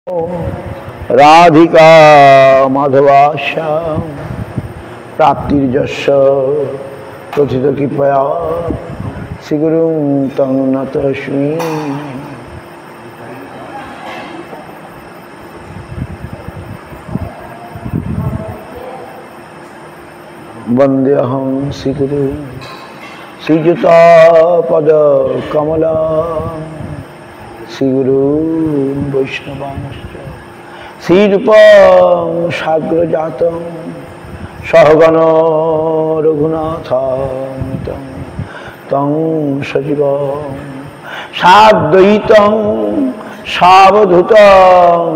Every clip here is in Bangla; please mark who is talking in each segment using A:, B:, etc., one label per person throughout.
A: राधिका माधवाश्याम प्राप्तिर्यस्य प्रथित कृपया श्रीगुरुं तं नतस्मि। वन्देऽहं श्रीगुरुं श्रीयुतापदकमला श्रीगुरून् वैष्णवांश्च श्रीरूपं साग्रजातं सहगण रघुनाथान्वितं तं सजीवं साद्वैतं सावधूतं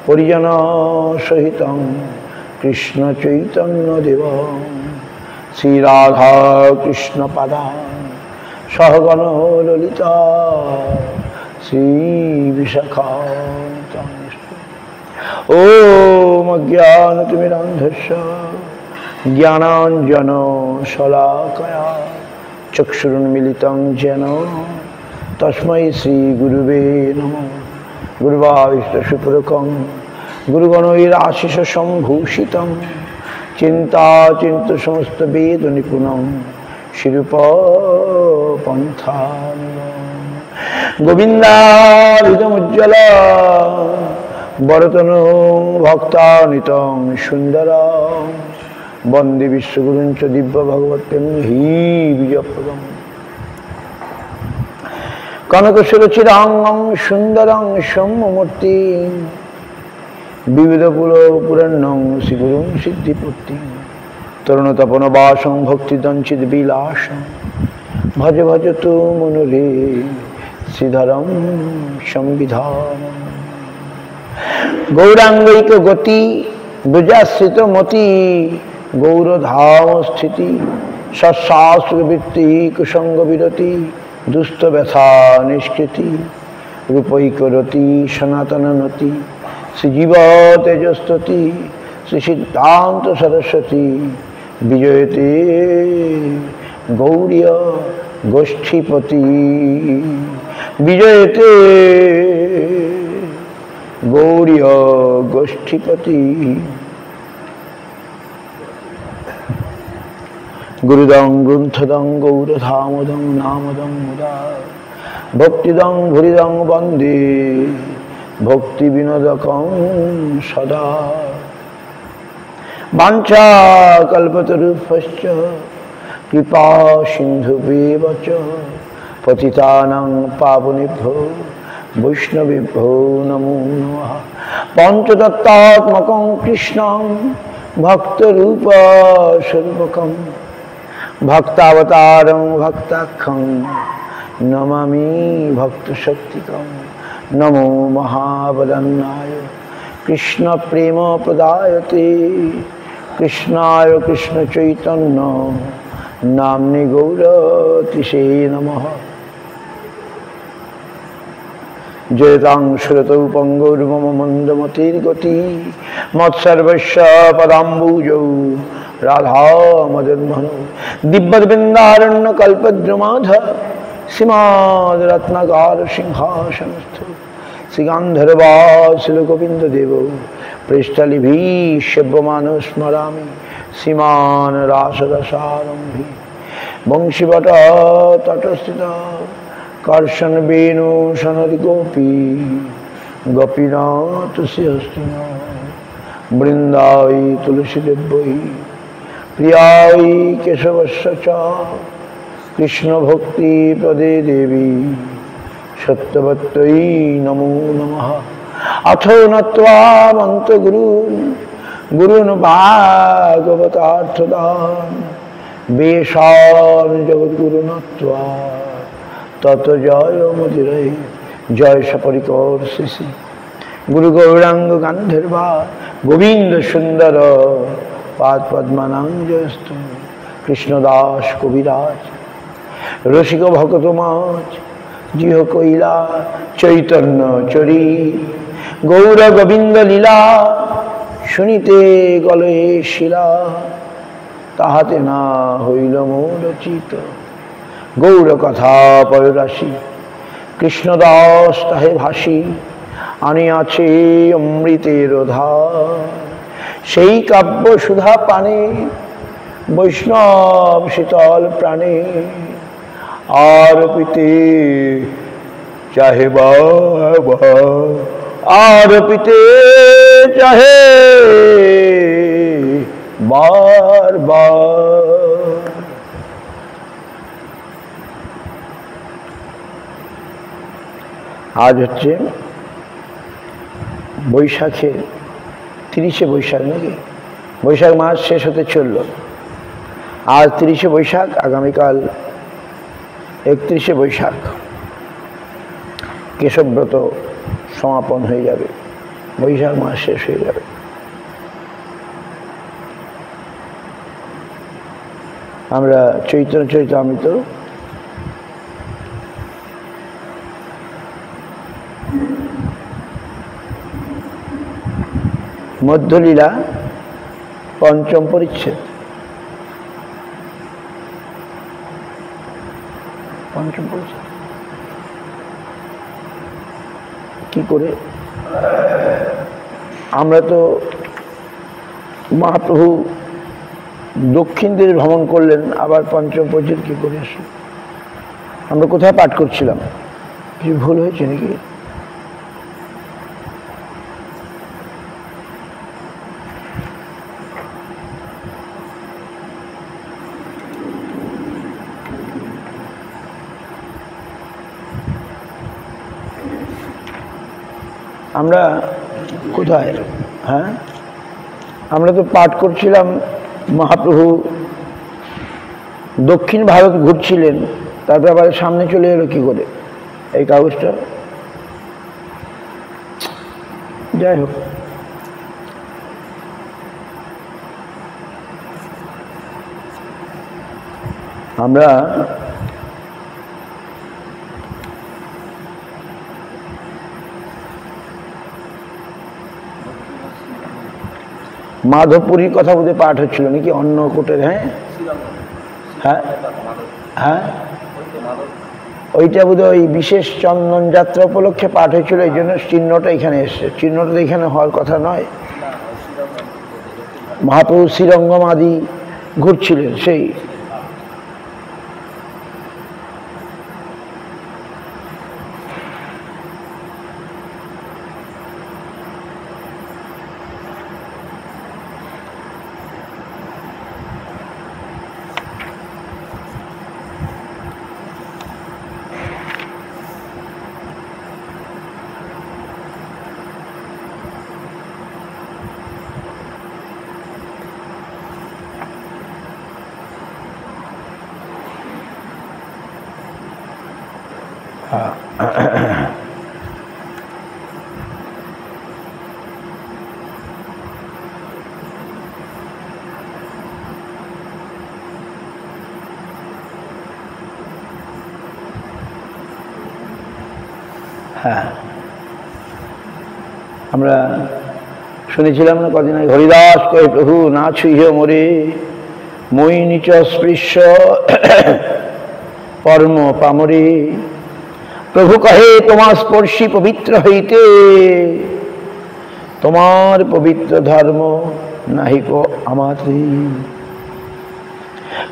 A: परिजनसहितं कृष्ण चैतन्यदेवं श्रीराधा कृष्ण पादान् सहगण ललिता श्रीविशाखान्वितं। ॐ अज्ञानतिमिरान्धस्य ज्ञानाञ्जनशलाकया चक्षुरुन्मीलितं येन तस्मै श्रीगुरुवे नमः। गुरुवायुष्टशुपुरकं गुरुगणैराशिषसम्भूषितं चिन्ताचिन्तसमस्तवेदनिपुणं श्रीरूपपन्थानुगं गोविन्दाभिधमुज्ज्वला वरतनु भक्तानितं सुन्दरं वन्दे विश्वगुरुं च दिव्यभगवतं हि विजयप्रदम्। कनकशिरचिराङ्गं सुन्दरं सौम्यमूर्तिं विविधपुरपुरन्नं श्रीगुरुं सिद्धिपूर्तिं तरुणतपनवासं भक्तिदञ्चिद्विलासं भज भज तु मुनुरे श्रीधरं संविधानम्। गौरांगैकगति ब्रजाश्रितमति गौरधाम स्थिति सत्शास्त्रवृत्ति कुसंगविरति दुष्टव्यथा निष्कृति रूपैकरति सनातननति श्रीजीव तेजस्तति श्री सिद्धांत सरस्वती विजयते गौड़ीय गोष्ठीपति विजयते गौड़ीय गोष्ठीपति। गुरुदं ग्रंथदं गौरधामदं नामदं मुदा भक्तिदं भुरिदं वन्दे भक्ति विनोदकं सदा। वाञ्छा कल्पतरुभ्यश्च कृपा सिन्धुभ्येव च पतितानां पावनेभ्यो वैष्णवेभ्यो नमो नमः। पञ्चतत्त्वात्मकं कृष्णं भक्तरूपस्वरूपकं भक्तावतारं भक्ताख्यं नमामि भक्तशक्तिकं। नमो महावदन्नाय कृष्ण प्रेम प्रदायते कृष्णाय कृष्ण चैतन्य नाम्ने गौरतिसे नमः। जयतां श्रुतौ पंगुर्मम मंदमतिर्गति मत्सर्वस्य पदाम्बुजौ राधा मदन्मनो दिव्यवृन्दारण्य कल्पद्रुमाध श्रीमद्रत्नगार सिंहासनस्थो श्रीगान्धर्वासिलगोविन्ददेवो पृष्ठलिभिः सेव्यमानो स्मरामि श्रीमान् रासरसारम्भि वंशीवट तटस्थित कर्षण वेणु सनद गोपी गोपीनाथ श्रीहस्तिना वृंदाई तुलसी देवई प्रियाई केशवस्य च कृष्ण भक्ति प्रदे देवी सत्यवत्यै नमो नमः। अथो नत्वा मंत गुरुन् भागवतार्थदान् वेशान् जगद्गुरु नत्वा तत जय मुदिरे जय सपरिकर शिशि गुरु गौरांग गांधर्वा गोविंद सुंदर पाद पद्मनांजस्तु कृष्णदास कविराज रसिक भक्तमाज जिह कैला चैतन्य चरी गौर गोविंद लीला শুনিতে গলে শিলা তাহাতে না হইল মোর চিত গৌর কথা পররাশি কৃষ্ণদাস তাহে ভাসি আনিয়াছে অমৃতের ধার। সেই কাব্য সুধা পানে বৈষ্ণব শীতল প্রাণে আর পিতে চাহে আর পিতে চাহে বার বার। আজ হচ্ছে বৈশাখের 30শে বৈশাখ, নাকি? বৈশাখ মাস শেষ হতে চলল। আজ 30শে বৈশাখ, আগামীকাল 31শে বৈশাখ কেশবব্রত সমাপন হয়ে যাবে, বৈশাখ মাস শেষ হয়ে যাবে। আমরা চৈতন্য চরিতামৃত মধ্যলীলা পঞ্চম পরিচ্ছেদ, কি করে আমরা তো মহাপ্রভু দক্ষিণ দেশ ভ্রমণ করলেন, আবার পঞ্চম পরিচ্ছেদ কি করে আসে? আমরা কোথায় পাঠ করছিলাম? কিছু ভুল হয়েছে নাকি? আমরা কোথায়? হ্যাঁ, আমরা তো পাঠ করছিলাম মহাপ্রভু দক্ষিণ ভারত ঘুরছিলেন, তারপরে আবার সামনে চলে এলো কি করে এই কাগজটা? যাই হোক, আমরা মাধবপুরীর কথা বোধহয় পাঠ হচ্ছিল নাকি, অন্নকূটের? হ্যাঁ হ্যাঁ হ্যাঁ, ওইটা বোধহয় ওই বিশেষ চন্দন যাত্রা উপলক্ষে পাঠ হয়েছিল, এই জন্য চিহ্নটা এখানে এসছে। চিহ্নটা এখানে হওয়ার কথা নয়। মহাপ্রভু শ্রীরঙ্গম আদি ঘুরছিলেন, সেই হ্যাঁ, আমরা শুনেছিলাম না কদিন আগে, হরিদাস কহে প্রভু না ছুঁয়ে মোরে, মই নিচ স্পৃশ্য কর্ম পামরে। প্রভু কহে তোমার স্পর্শী পবিত্র হইতে, তোমার পবিত্র ধর্ম নাহিক আমাতে।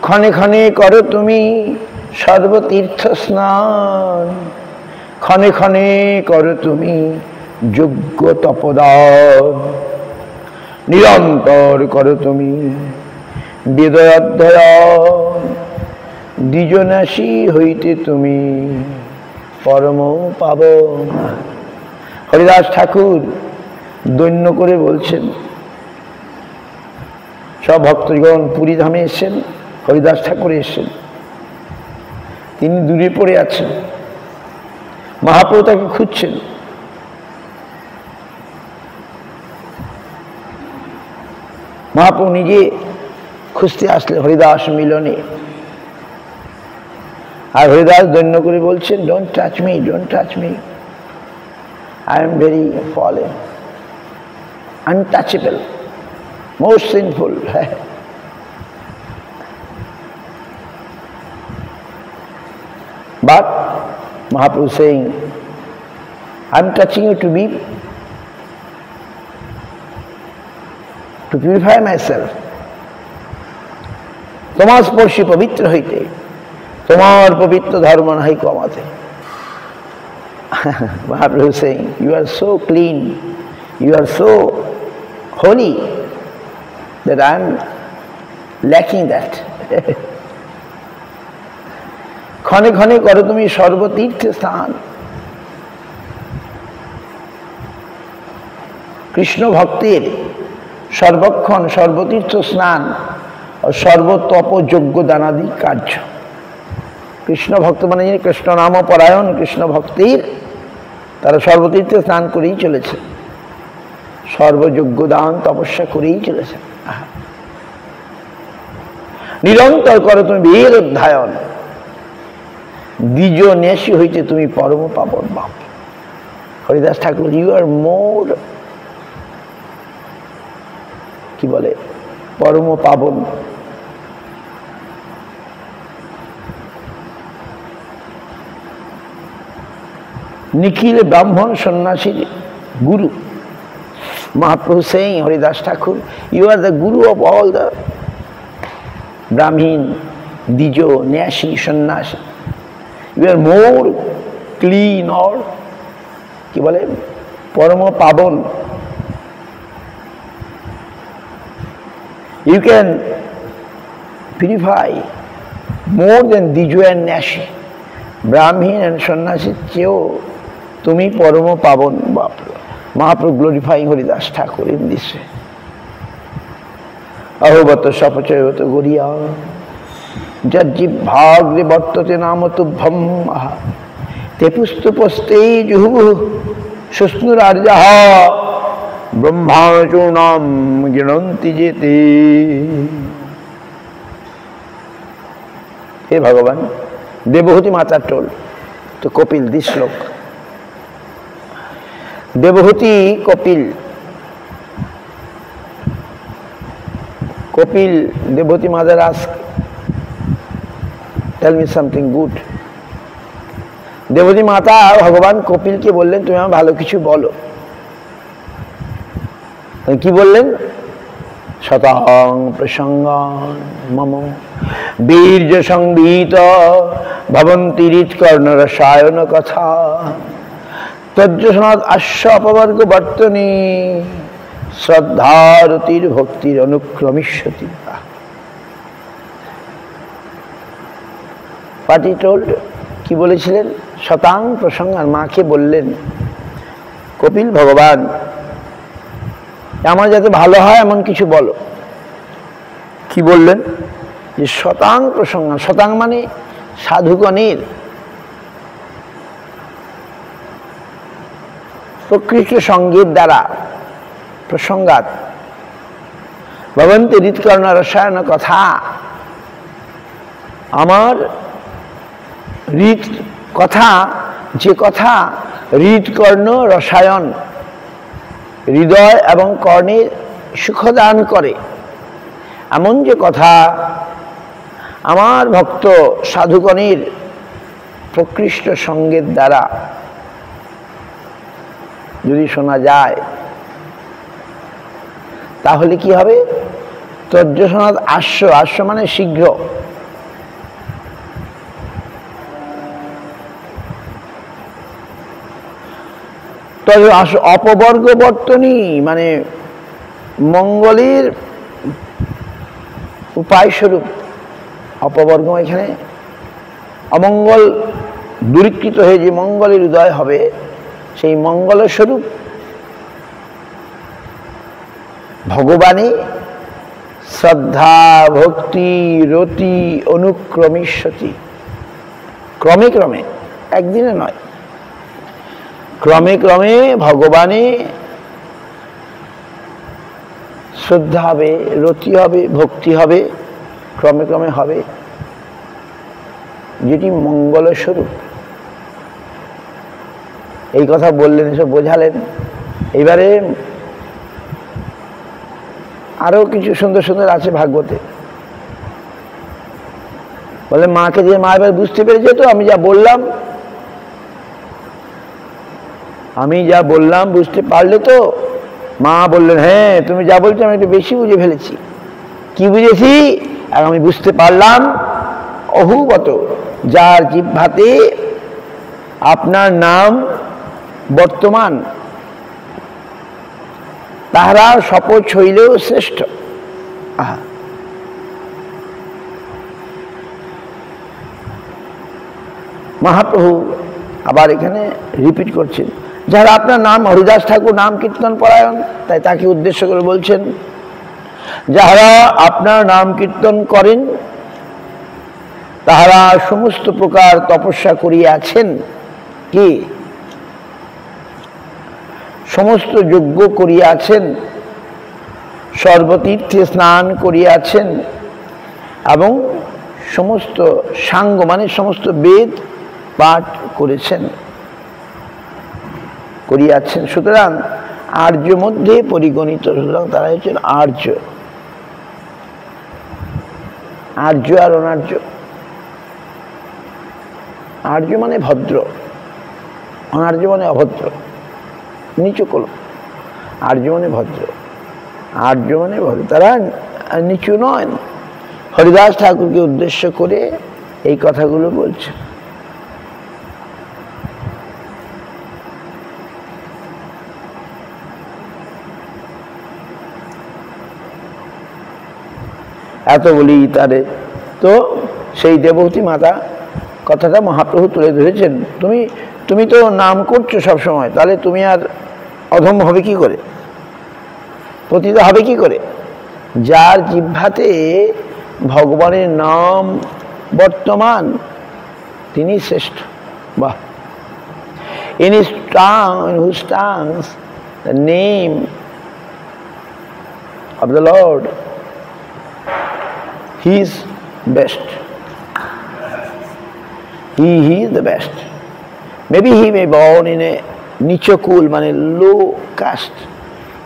A: ক্ষণে ক্ষণে করো তুমি সর্বতীর্থ স্নান, ক্ষণে ক্ষণে করো তুমি যোগ্য তপদান, নিরন্তর করো তুমি বেদয় অধ্যয়ন, দ্বিজনাসী হইতে তুমি পরম পাবন। হরিদাস ঠাকুর দৈন্য করে বলছেন, সব ভক্তগণ পুরী ধামে এসেছেন, হরিদাস ঠাকুর এসেছেন, তিনি দূরে পড়ে আছেন, মহাপ্রভু তাকে খুঁজছেন। মহাপ্রভু নিজে খুঁজতে আসলে হরিদাস মিলনে, আর হরিদাস দৈন্য করে বলছেন, don't touch me, don't touch me, I am very fallen, untouchable, most sinful. But Mahaprabhu saying, I am touching you to be two purify my self, তোমার স্পর্শী পবিত্র হইতে, তোমার পবিত্র ধর্ম নাই কমাতে। Mahaprabhu saying, you are so clean, you are so holy that I am lacking that. ক্ষণে ক্ষণে করো তুমি সর্বতীর্থ স্থান। কৃষ্ণ ভক্তের সর্বক্ষণ সর্বতীর্থ স্নান ও সর্বতপযোগ্য দানাদি কার্য। কৃষ্ণ ভক্ত মানে যিনি কৃষ্ণ নাম পরায়ণ, কৃষ্ণ ভক্তির, তারা সর্বতীর্থে স্নান করেই চলেছে, সর্বযোগ্য দান তপস্যা করেই চলেছে। নিরন্তর করো তুমি বেদ অধ্যায়ন, দ্বিজ নেশি হইতে তুমি পরম পাবন বাপ। হরিদাস ঠাকুর, ইউ আর মোর, কি বলে, পরম পাবন। নিখিল ব্রাহ্মণ সন্ন্যাসীর গুরু। Mahaprabhu saying, Haridas Thakur, you are the guru of all the Brahmin, Dijo, Nyashi, Sannyasi. You are more clean or কি বলে পরম পাবন। You can purify more than Dijo and Nyashi. Brahmin and Sannyasi চেয়েও তুমি পরম পাবন বাপ। Mahaprabhu glorifying Haridas Thakur in this way. Ahovato sapachayoto goriya jajjib bhagre vartate nama tubham aha tepustupaste juhu susnurarjaha brahmachunam ginanti jete. He Bhagavan, Devahoti Mata told to Kopil this slok. Devahoti Kopil, Devahoti mother asked, tell me something good. Devahoti Mata Bhagavan Kopilকে বললেন, তুমি আমাকে ভালো কিছু বলো। কি বললেন? শতাং প্রসঙ্গান মম বীর্য সংবিত ভবন্তি হৃৎকর্ণ রসায়ন কথা তজ্জসনাৎ আশ্ব অপবর্গ বর্তনী শ্রদ্ধারতির ভক্তির অনুক্রমিষ্যতি। পাটি টোল্ড, কি বলেছিলেন? শতাং প্রসঙ্গান, মাকে বললেন, কপিল ভগবান আমার যাতে ভালো হয় এমন কিছু বলো। কি বললেন? যে শতাং প্রসঙ্গান, শতাং মানে সাধুগণের প্রকৃষ্ট সঙ্গীত দ্বারা প্রসঙ্গাত ভবন্তি হৃৎকর্ণ রসায়ন কথা, আমার হৃৎ কথা, যে কথা হৃৎকর্ণ রসায়ন, হৃদয় এবং কর্ণে সুখদান করে, এমন যে কথা আমার ভক্ত সাধুগণের প্রকৃষ্ট সঙ্গের দ্বারা যদি শোনা যায় তাহলে কি হবে? তজ্জসনাৎ আশ্ব, আশ্ব মানে শীঘ্র, অপবর্গ বর্তনী মানে মঙ্গলের উপায় স্বরূপ। অপবর্গ এখানে অমঙ্গল দূরীকৃত হয়ে যে মঙ্গলের উদয় হবে, সেই মঙ্গলের স্বরূপ ভগবানে শ্রদ্ধা ভক্তি রতি অনুক্রমিষ্যতি, ক্রমে ক্রমে, একদিনে নয়, ক্রমে ক্রমে ভগবানে শ্রদ্ধা হবে, রতি হবে, ভক্তি হবে, ক্রমে ক্রমে হবে, যেটি মঙ্গলের স্বরূপ। এই কথা বললেন, এসব বোঝালেন। এবারে আরো কিছু সুন্দর সুন্দর আছে ভাগবতে। বলে মাকে যে, মা এবার বুঝতে পেরেছে তো আমি যা বললাম, বুঝতে পারলে তো? মা বললেন, হ্যাঁ তুমি যা বলছো আমি একটু বেশি বুঝে ফেলেছি। কি বুঝেছি? আর আমি বুঝতে পারলাম, অহুবত, যার জিহ্বাতে আপনার নাম বর্তমান, তাহারা শপথ হইলেও শ্রেষ্ঠ। আহা, মহাপ্রভু আবার এখানে রিপিট করছেন, যারা আপনার নাম, হরিদাস ঠাকুর নাম কীর্তন পরায়ণ, তাই তাকে উদ্দেশ্য করে বলছেন, যাহারা আপনার নাম কীর্তন করেন তাহারা সমস্ত প্রকার তপস্যা করিয়াছেন, কি সমস্ত যজ্ঞ করিয়াছেন, সর্বতীর্থে স্নান করিয়াছেন এবং সমস্ত সাঙ্গ মানে সমস্ত বেদ পাঠ করিয়াছেন। সুতরাং আর্য মধ্যে পরিগণিত, সুতরাং তারা হচ্ছেন আর্য। আর্য আর অনার্য। আর্য মানে ভদ্র, অনার্য মানে অভদ্র, নিচু কল। আর্য মানে ভদ্র, আর্য মানে ভদ্র, তারা নিচু নয়। হরিদাস ঠাকুরকে উদ্দেশ্য করে এই কথাগুলো বলছে। এত বলি তারে, তো সেই দেবতী মাতা কথাটা মহাপ্রভু তুলে ধরেছেন। তুমি তো নাম করছো সবসময়, তাহলে তুমি আর অধম হবে কি করে, পতিত হবে কি করে? যার জিহ্বাতে ভগবানের নাম বর্তমান, তিনি শ্রেষ্ঠ। বাহ! In whose tongues the name of the Lord, He is best. He is the best. Maybe he may born in a nicho kul, মানে low caste.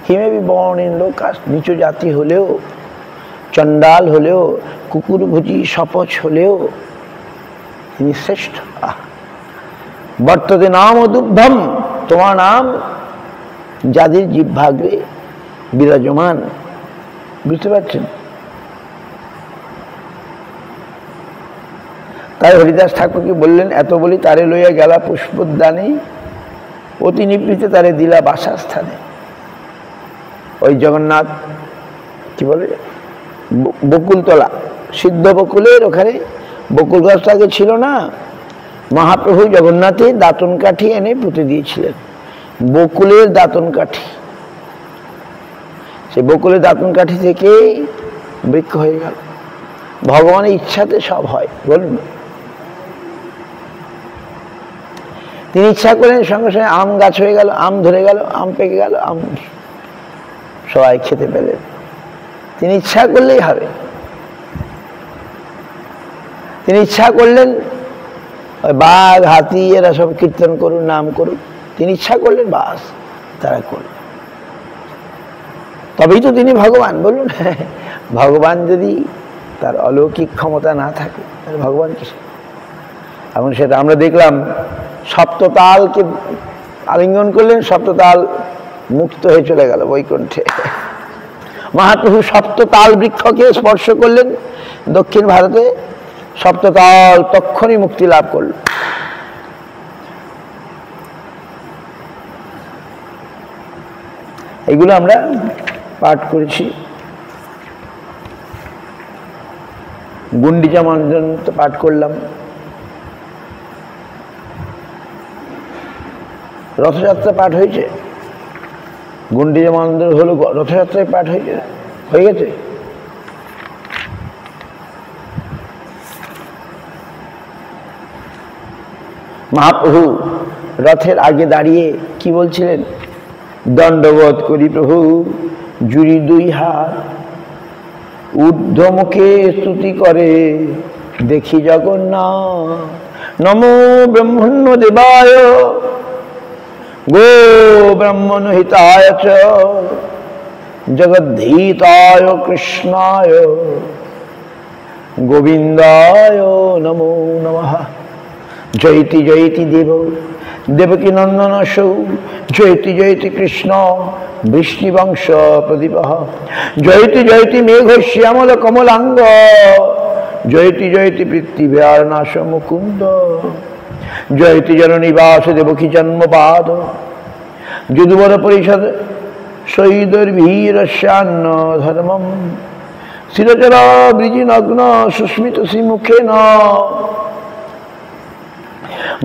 A: He may be born in low caste, নিচু জাতি হলেও, চণ্ডাল হলেও, কুকুরভোজী শপথ হলেও তিনি শ্রেষ্ঠ। বর্ততে নাম দুর্ভম, তোমার নাম যাদের জিহ্বাগ্রে বিরাজমান। বুঝতে পারছেন? তাই হরিদাস ঠাকুরকে বললেন, এত বলি তারে লইয়া গেলা পুষ্পোদ্যানে, অতি নিবৃতে তারে দিলা বাসাস্থানে। ওই জগন্নাথ কি বলে, বকুলতলা, সিদ্ধ বকুলের ওখানে বকুল গাছটা আগে ছিল না, মহাপ্রভু জগন্নাথের দাঁতন কাঠি এনে পুঁতে দিয়েছিলেন। বকুলের দাঁতন কাঠি, সে বকুলের দাঁতন কাঠি থেকে বৃক্ষ হয়ে গেল। ভগবানের ইচ্ছাতে সব হয়, বলুন। তিনি ইচ্ছা করলেন, সঙ্গে সঙ্গে আম গাছ হয়ে গেল, আম ধরে গেল, আম পেকে গেল, আম সবাই খেতে পেলেন। তিনি ইচ্ছা করলেই হবে। তিনি ইচ্ছা করলেন বাঘ, হাতি এরা সব কীর্তন করুন, নাম করুন। তিনি ইচ্ছা করলেন, বাস তারা করল। তবেই তো তিনি ভগবান, বলুন। ভগবান যদি তার অলৌকিক ক্ষমতা না থাকে তাহলে ভগবান কিসে? এবং সেটা আমরা দেখলাম, সপ্ততালকে আলিঙ্গন করলেন, সপ্ততাল মুক্ত হয়ে চলে গেল বৈকুণ্ঠে। মহাপ্রভু সপ্ততাল বৃক্ষকে স্পর্শ করলেন দক্ষিণ ভারতে, সপ্ততাল তক্ষণই মুক্তি লাভ করল। এগুলো আমরা পাঠ করেছি। গুন্ডিচা মন্ডন তো পাঠ করলাম। রথযাত্রা পাঠ হয়েছে, গুন্ডিচা মন্দির হলো রথযাত্রায় পাঠ হয়েছে, হয়ে গেছে। মহাপ্রভু রথের আগে দাঁড়িয়ে কি বলছিলেন? দণ্ডবোধ করি প্রভু জুড়ি দুই হাত, ঊর্ধ্বমুখে স্তুতি করে দেখি জগন্নাথ। নমো ব্রহ্মণ্য দেবায় গো ব্রহ্মণ হিতায় চ জগদ্ধীতায় কৃষ্ণায় গোবিন্দায় নমো নমঃ। জয়তি জয়তি দেব দেবকী নন্দনসৌ জয়তি জয়তি কৃষ্ণ বৃষ্ণিবংশ প্রদীপ, জয়তি জয়তি মেঘ শ্যামল কমলাঙ্গ, জয়তি জয়তি পৃথিবীর্নাশ মুকুন্দ, জয়তি জননিবাস দেবকী জন্মপাদ, যদুবর পরিষদ শহীদর্ভীরস্যান্ন ধর্মম, শিরচর বৃজিনগ্ন সুস্মিত শ্রীমুখেন,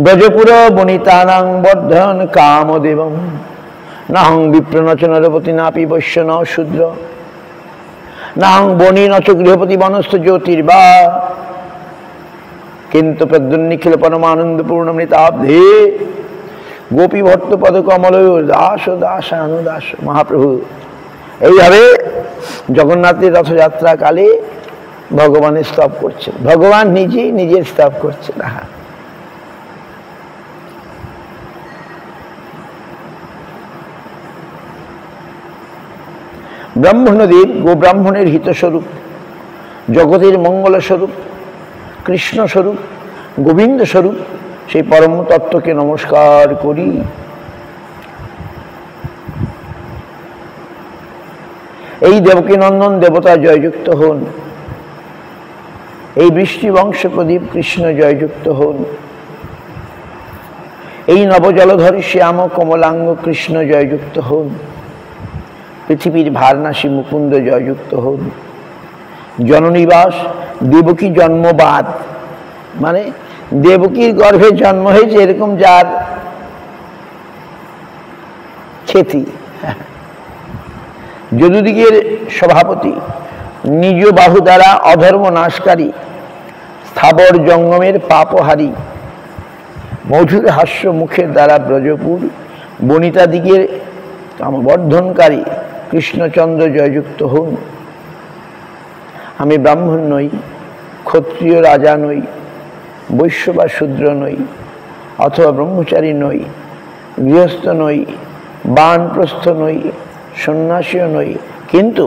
A: ব্রজপুর বনিতানাং বর্ধন কামদেবম, নাহং বিপ্রনচ নরপতি নাপি বৈশ্য ন শূদ্র, নাহং বনি নচ গৃহপতি বনস্থ জ্যোতির্বা, কিন্তু প্রদ্যুন্নিখিল পরমানন্দপূর্ণ মৃতাব্ধে, গোপী ভট্ট পদ কমল দাস দাসানুদাস। মহাপ্রভু এইভাবে জগন্নাথের রথযাত্রা কালে ভগবানের স্তব করছেন, ভগবান নিজেই নিজের স্তব করছেন। ব্রাহ্মণদেব গোব্রাহ্মণের হিতস্বরূপ, জগতের মঙ্গল স্বরূপ, কৃষ্ণ স্বরূপ, গোবিন্দ স্বরূপ সেই পরম তত্ত্বকে নমস্কার করি। এই দেবকী নন্দন দেবতা জয়যুক্ত হন, এই বৃষ্টি বংশ প্রদীপ কৃষ্ণ জয়যুক্ত হন, এই নবজলধর শ্যাম কমলাঙ্গ কৃষ্ণ জয়যুক্ত হন, পৃথিবীর ভারনাশী মুকুন্দ জয়যুক্ত হন। জননিবাস দেবকী জন্মবাদ, মানে দেবকীর গর্ভে জন্ম হয়েছে এরকম যার খ্যাতি, যদুদিগের সভাপতি, নিজ বাহু দ্বারা অধর্ম নাশকারী, স্থাবর জঙ্গমের পাপহারী, মধুর হাস্য মুখের দ্বারা ব্রজপুর বনিতাদিগের বর্ধনকারী কৃষ্ণচন্দ্র জয়যুক্ত হন। আমি ব্রাহ্মণ নই, ক্ষত্রিয় রাজা নই, বৈশ্য বা শূদ্র নই, অথবা ব্রহ্মচারী নই, গৃহস্থ নই, বানপ্রস্থ নই, সন্ন্যাসীও নই, কিন্তু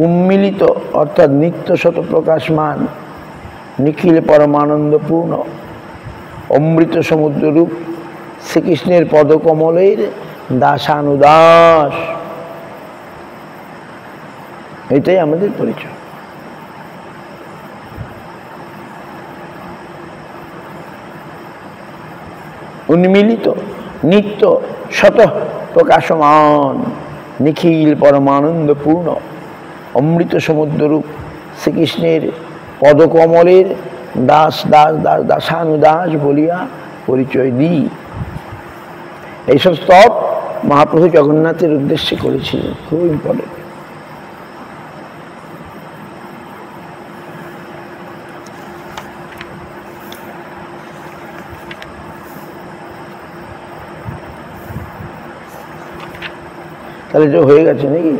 A: উন্মিলিত অর্থাৎ নিত্য শত প্রকাশমান নিখিল পরমানন্দপূর্ণ অমৃত সমুদ্ররূপ শ্রীকৃষ্ণের পদকমলের দাসানুদাস। এটাই আমাদের পরিচয়। উন্মিলিত নিত্য শত প্রকাশমান নিখিল পরমানন্দপূর্ণ অমৃত সমুদ্ররূপ শ্রীকৃষ্ণের পদকমলের দাস দাস দাস দাসানুদাস বলিয়া পরিচয় দিই। এইসব স্তব মহাপ্রভু জগন্নাথের উদ্দেশ্যে করেছিলেন, খুব ইম্পর্টেন্ট। তাহলে যে হয়ে গেছে নাকি?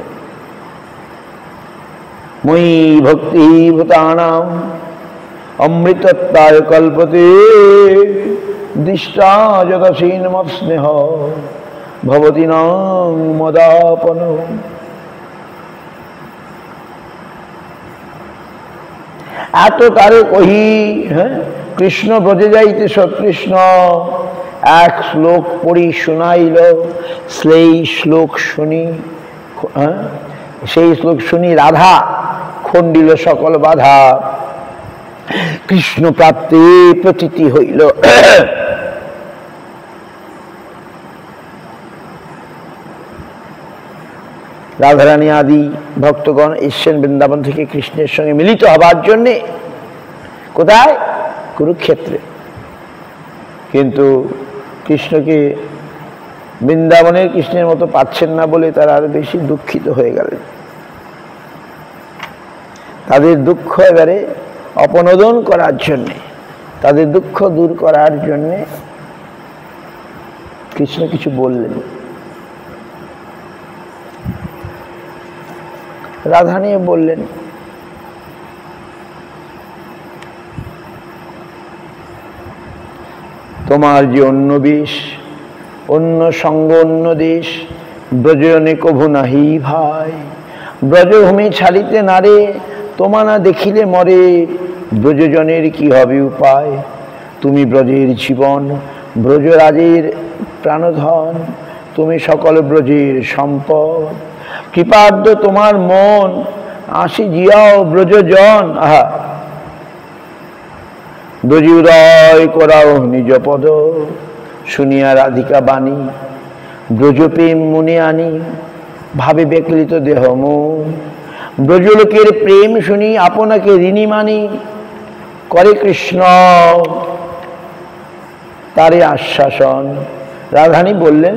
A: মই ভক্তি ভূতানাম অমৃতত্বায় কল্পতে দৃষ্টা যদসীন মৎ স্নেহ ভবতি নাং মদাপন। এত তারে কহি, হ্যাঁ, কৃষ্ণ ব্রজে যাইতে সৎকৃষ্ণ এক শ্লোক পড়ি শোনাইল, সেই শ্লোক শুনি, হ্যাঁ, সেই শ্লোক শুনি রাধা খণ্ডিল সকল বাধা, কৃষ্ণ প্রাপ্তি প্রতীতি হইল। রাধারানী আদি ভক্তগণ এসছেন বৃন্দাবন থেকে কৃষ্ণের সঙ্গে মিলিত হবার জন্যে। কোথায়? কুরুক্ষেত্রে। কিন্তু কৃষ্ণকে বৃন্দাবনের কৃষ্ণের মতো পাচ্ছেন না বলে তারা আরো বেশি দুঃখিত হয়ে গেলেন। তাদের দুঃখ এবারে অপনোদন করার জন্যে, তাদের দুঃখ দূর করার জন্যে কৃষ্ণ কিছু বললেন। রাধা নিয়ে বললেন, তোমার যে অন্য বেশ, অন্য সঙ্গ, অন্য দেশ, ব্রজনে কভু নাহি ভাই, ব্রজভূমি ছাড়িতে নারে, তোমা না দেখিলে মরে, ব্রজজনের কি হবে উপায়, তুমি ব্রজের জীবন ব্রজরাজের প্রাণধন, তুমি সকল ব্রজের সম্পদ। কৃপার্দ তোমার মন, আসি জিয়াও ব্রজজন। আহা, ব্রজি উদয় করাও নিজ পদ, শুনিয়া রাধিকা বাণী ব্রজপ্রেম মনে আনি, ভাবে বেকলিত দেহ মন। ব্রজলোকের প্রেম শুনি আপনাকে ঋণী মানি, করে কৃষ্ণ তারে আশ্বাসন। রাধারানী বললেন,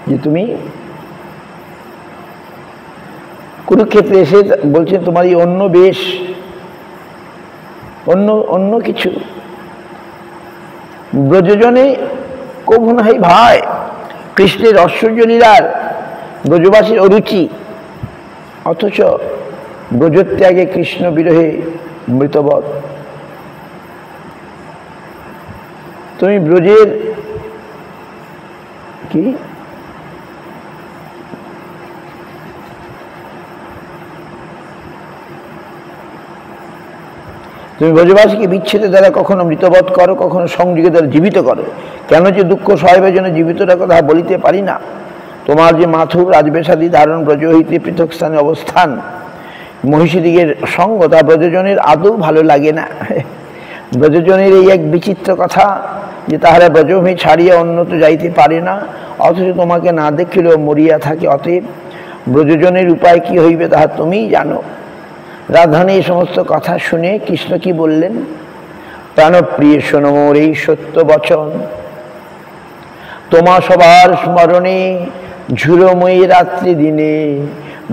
A: যে তুমি কুরুক্ষেত্রে এসে বলছেন তোমার এই অন্য বেশ, অন্য কিছু ব্রজজনে কভু নাই ভাই। কৃষ্ণের ঐশ্বর্য লীলার ব্রজবাসীর অরুচি, অথচ ব্রজত্যাগে কৃষ্ণ বিরহে মৃতবৎ। তুমি ব্রজের কি তুমি ব্রজবাসীকে বিচ্ছেদের দ্বারা কখনো মৃতবৎ করো, কখনো সংযোগের দ্বারা জীবিত করো। কেন যে দুঃখ সহাইবার জন্য জীবিতটা কথা বলিতে পারি না। তোমার যে মাথুর রাজবেশাদি ধারণ, ব্রজ হইতে পৃথক স্থানে অবস্থান, মহিষীদিগের সঙ্গ, তা ব্রজজনের আদৌ ভালো লাগে না। ব্রজজনের এই এক বিচিত্র কথা যে তাহারা ব্রজভূমি ছাড়িয়া অন্যত্র যাইতে পারে না, অথচ তোমাকে না দেখিলেও মরিয়া থাকে। অতএব ব্রজজনের উপায় কি হইবে তাহা তুমিই জানো। রাধারানী এই সমস্ত কথা শুনে কৃষ্ণ কি বললেন, প্রাণপ্রিয় শোনো মোর এই সত্য বচন, তোমা সবার স্মরণে ঝুরময়ী রাত্রি দিনে,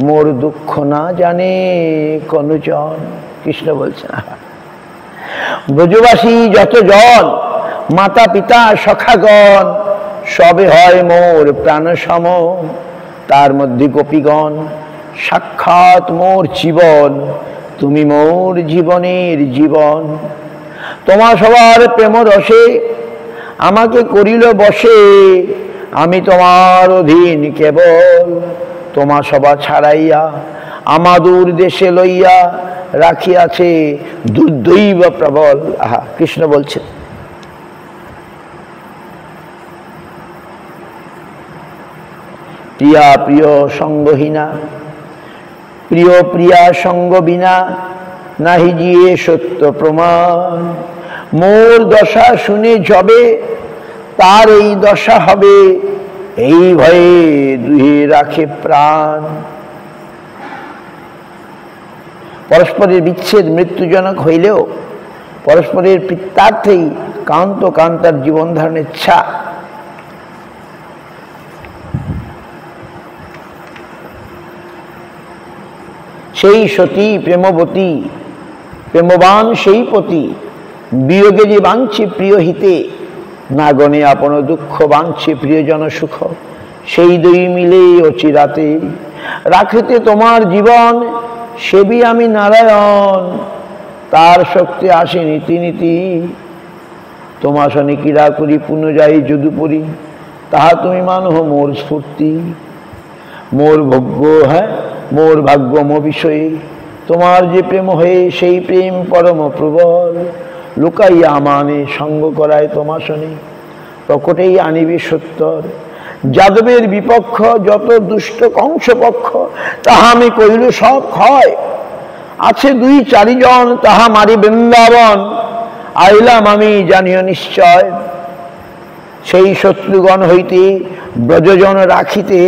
A: মোর দুঃখ না জানে কোনজন। কৃষ্ণ বলছেন, ব্রজবাসী যতজন, মাতা পিতা সখাগণ, সবে হয় মোর প্রাণ সম, তার মধ্যে গোপীগণ সাক্ষাৎ মোর জীবন, তুমি মোর জীবনের জীবন। তোমার সবার প্রেম রসে আমাকে করিল বসে, আমি তোমার অধীন কেবল, তোমার সভা ছাড়াইয়া আমাদুর দেশে লইয়া রাখিয়াছে দুর্দৈব প্রবল। আহা, কৃষ্ণ বলছেন, প্রিয়া প্রিয় সঙ্গহীনা, প্রিয় প্রিয়া সঙ্গ বিনা, নাহি জিয়ে সত্য প্রমাণ। মোর দশা শুনে যবে তার এই দশা হবে, এই ভয়ে দুহে রাখে প্রাণ। পরস্পরের বিচ্ছেদ মৃত্যুজনক হইলেও পরস্পরের পিত্তার্থেই কান্ত কান্তার জীবন ধারণের ইচ্ছা। সেই সতী প্রেমবতী, প্রেমবান সেই পতি, বিয়োগে যে বাঞ্ছে প্রিয় হিতে, না গণে আপন দুঃখ বাঞ্ছে প্রিয়জন সুখ। সেই দুই মিলে অচিরাতে রাখিতে তোমার জীবন, সেবি আমি নারায়ণ, তার শক্তি আসে নীতি নীতি। তোমার শনি ক্রীড়া করি পুনযায়ী যদুপুরী, তাহা তুমি মানহ মোর স্ফূর্তি। মোর ভাগ্য, মোর ভাগ্য মো বিষয়ে, তোমার যে প্রেম হয়ে সেই প্রেম পরম প্রবল। লুকাইয়া মানে সঙ্গ করায় তোমার শনি, প্রকটেই আনিবে সত্তর। যাদবের বিপক্ষ যত দুষ্ট কংস পক্ষ, তাহা আমি কইল সব ক্ষয়। আছে দুই চারিজন, তাহা মারি বৃন্দাবন, আইলাম আমি জানিও নিশ্চয়। সেই শত্রুগণ হইতে ব্রজজন রাখিতে,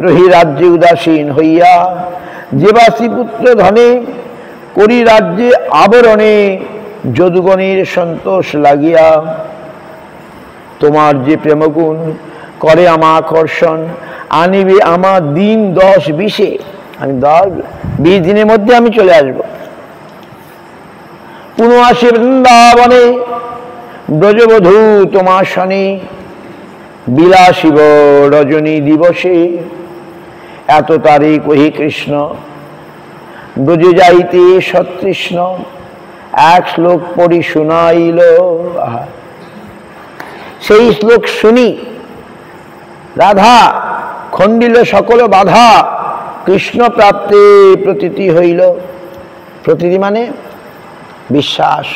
A: রহি রাজ্যে উদাসীন হইয়া। যেবাসী পুত্র ধনে করি রাজ্যে আবরণে, যদুগণের সন্তোষ লাগিয়া। তোমার যে প্রেমগুণ করে আমার আকর্ষণ, আনিবে আমার দিন 10-20-এ। আমি 10-20 দিনের মধ্যে আমি চলে আসব। পুনঃ আসে বৃন্দাবনে, ব্রজবধূ তোমার শনে, বিলাসিব রজনী দিবসে। এত তারিখ কহি কৃষ্ণ, ব্রজে যাইতে সতৃষ্ণ, এক শ্লোক পড়ি শুনাইল। সেই শ্লোক শুনি রাধা খণ্ডিল সকল বাধা, কৃষ্ণ প্রাপ্তে প্রতীতি হইল। প্রতিটি মানে বিশ্বাস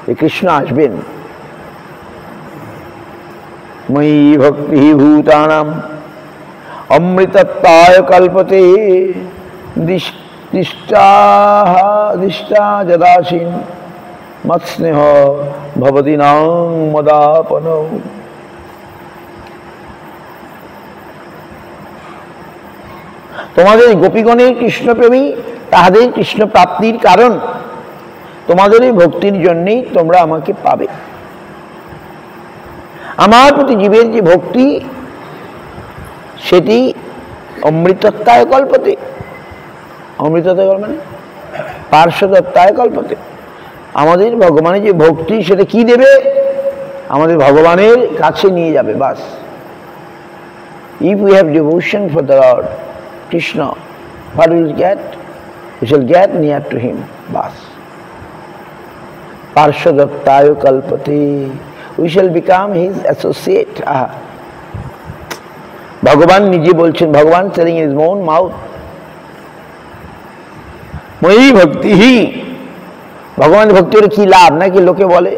A: যে কৃষ্ণ আসবেন। ময়ি ভক্তি ভূতানাম অমৃতত্বায় কল্পতে দৃষ্টা যদাসীন মৎস্নেহ ভবতি নাং মদাপন। তোমাদের গোপীগণের কৃষ্ণপ্রেমী তাহাদের কৃষ্ণ প্রাপ্তির কারণ। তোমাদের এই ভক্তির জন্যেই তোমরা আমাকে পাবে। আমার প্রতি জীবের যে ভক্তি সেটি অমৃতত্বায় কল্পতে। অমৃতত্বায় মানে পার্শ্বদত্তায় কল্পতে। আমাদের ভগবানের যে ভক্তি সেটা কি দেবে? আমাদের ভগবানের কাছে নিয়ে যাবে, বাস। If we have devotion for the Lord Krishna, what we will get? We shall get near to him, bas. Parshadattayo kalpate, we shall become his associate. ভগবান নিজে বলছেন, ভগবান telling in his own mouth, মই ভক্তি হি। ভগবানের ভক্তি করে কি লাভ? নাকি লোকে বলে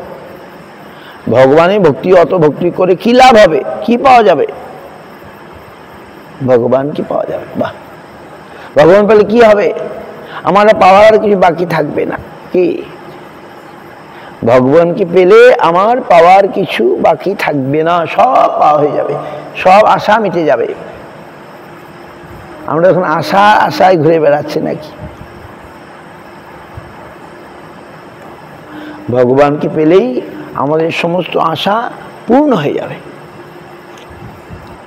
A: ভগবানের ভক্তি, অত ভক্তি করে কি লাভ হবে, কি পাওয়া যাবে? ভগবান কি পাওয়া যাবে? বাহ, ভগবান পেলে কি হবে? আমার পাওয়ার কিছু বাকি থাকবে না। কি? ভগবানকে পেলে আমার পাওয়ার কিছু বাকি থাকবে না, সব পাওয়া হয়ে যাবে, সব আশা মিটে যাবে। আমরা এখন আশায় ঘুরে বেড়াচ্ছি নাকি? ভগবানকে পেলেই আমাদের সমস্ত আশা পূর্ণ হয়ে যাবে।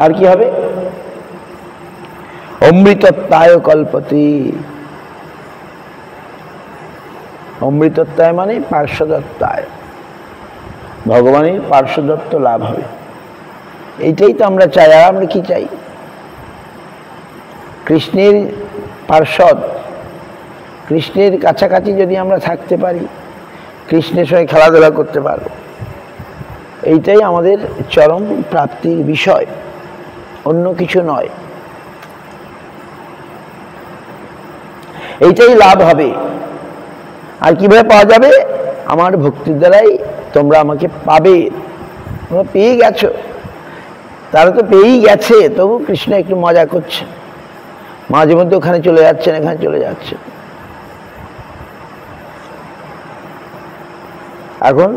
A: আর কি হবে? অমৃতত্বায় কল্পতে। অমৃতত্বায় মানে পার্শ্বদত্তায়, ভগবানের পার্শ্বদত্ত লাভ হবে। এইটাই তো আমরা চাই। আর আমরা কি চাই? কৃষ্ণের পার্শ্বদ, কৃষ্ণের কাছাকাছি যদি আমরা থাকতে পারি, কৃষ্ণের সঙ্গে খেলাধুলা করতে পারব, এইটাই আমাদের চরম প্রাপ্তির বিষয়, অন্য কিছু নয়। এইটাই লাভ হবে। আর কিভাবে পাওয়া যাবে? আমার ভক্তির দ্বারাই তোমরা আমাকে পাবে। তোমরা পেয়ে গেছো, তারা তো পেয়েই গেছে, তবু কৃষ্ণ একটু মজা করছে, মাঝে মধ্যে ওখানে চলে যাচ্ছেন, এখানে চলে যাচ্ছে। এখন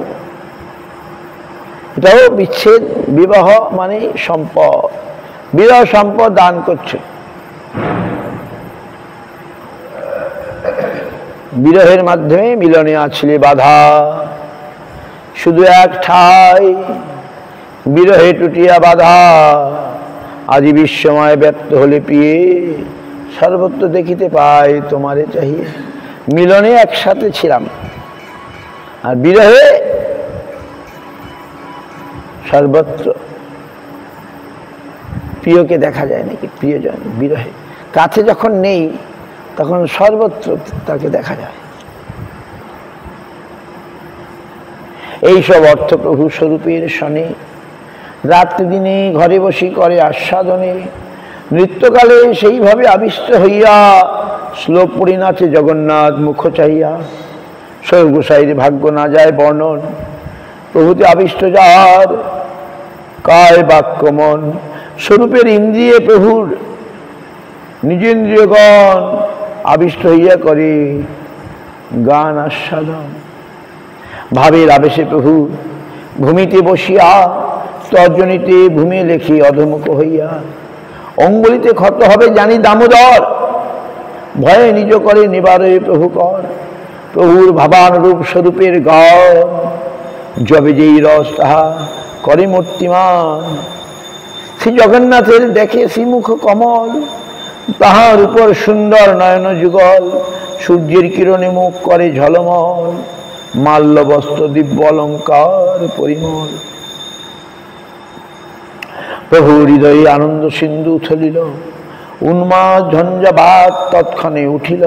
A: এটাও বিচ্ছেদ, বিবাহ মানে সম্পদ, বিবাহ সম্পদ দান করছে। বিরহের মাধ্যমে মিলনে আছলে বাধা, শুধু এক ঠাই বিরহে টুটিয়া বাধা। আজি বিশ্বময় ব্যক্ত হলে পিয়ে, সর্বত্র দেখিতে পাই তোমারে চাহিয়ে। মিলনে একসাথে ছিলাম, আর বিরহে সর্বত্র। প্রিয়কে দেখা যায় নাকি? প্রিয়জন বিরহে কাছে যখন নেই, তখন সর্বত্র তাকে দেখা যায়। এইসব অর্থ প্রভু স্বরূপের শনে, রাত্রি দিনে ঘরে বসি করে আস্বাদনে। নৃত্যকালে সেইভাবে আবিষ্ট হইয়া, শ্লোক পড়ি নাচে জগন্নাথ মুখ চাহিয়া। স্বর্গসাইর ভাগ্য না যায় বর্ণন, প্রভুতে আবিষ্ট যার কায় বাক্য মন। স্বরূপের ইন্দ্রিয়ে প্রভুর নিজেন্দ্রিয়গণ, আবিষ্ট হইয়া করে গান আস্বাদন। ভাবের আবেশে প্রভু ভূমিতে বসিয়া, তর্জনীতে ভূমি লেখি অধমুখ হইয়া। অঙ্গুলিতে ক্ষত হবে জানি দামোদর, ভয়ে নিজ করে নিবারে প্রভু কর। প্রভুর ভাবানুরূপ স্বরূপের গান, যবে যেই রস তাহা করে মূর্তিমান। শ্রী জগন্নাথের দেখে শ্রীমুখ কমল, তাহার উপর সুন্দর নয়ন যুগল। সূর্যের কিরণে মুখ করে ঝলমল, মাল্য বস্ত্র দিব্য অলঙ্কার পরিমল। প্রভু হৃদয়ে আনন্দ সিন্ধু উথলিল, উন্মাদ ঝঞ্ঝাবাত তৎক্ষণে উঠিল।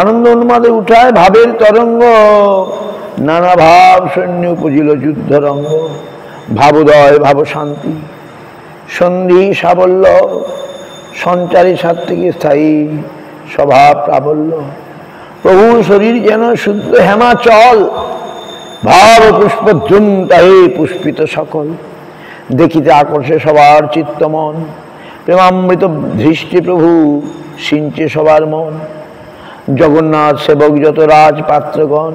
A: আনন্দ উন্মাদে উঠায় ভাবের তরঙ্গ, নানা ভাব সৈন্য উপজিল যুদ্ধরঙ্গ। ভাবোদয় ভাব শান্তি সন্ধি সাবল্য, সঞ্চারী সাত্ত্বিক স্থায়ী স্বভাব প্রাবল্য। প্রভু শরীর যেন শুদ্ধ হেমাচল, ভাব পুষ্পদ্রুম তাহে পুষ্পিত সকল। দেখিতে আকর্ষে সবার চিত্তমন, প্রেমামৃত দৃষ্টি প্রভু সিঞ্চে সবার মন। জগন্নাথ সেবক যত রাজপাত্রগণ,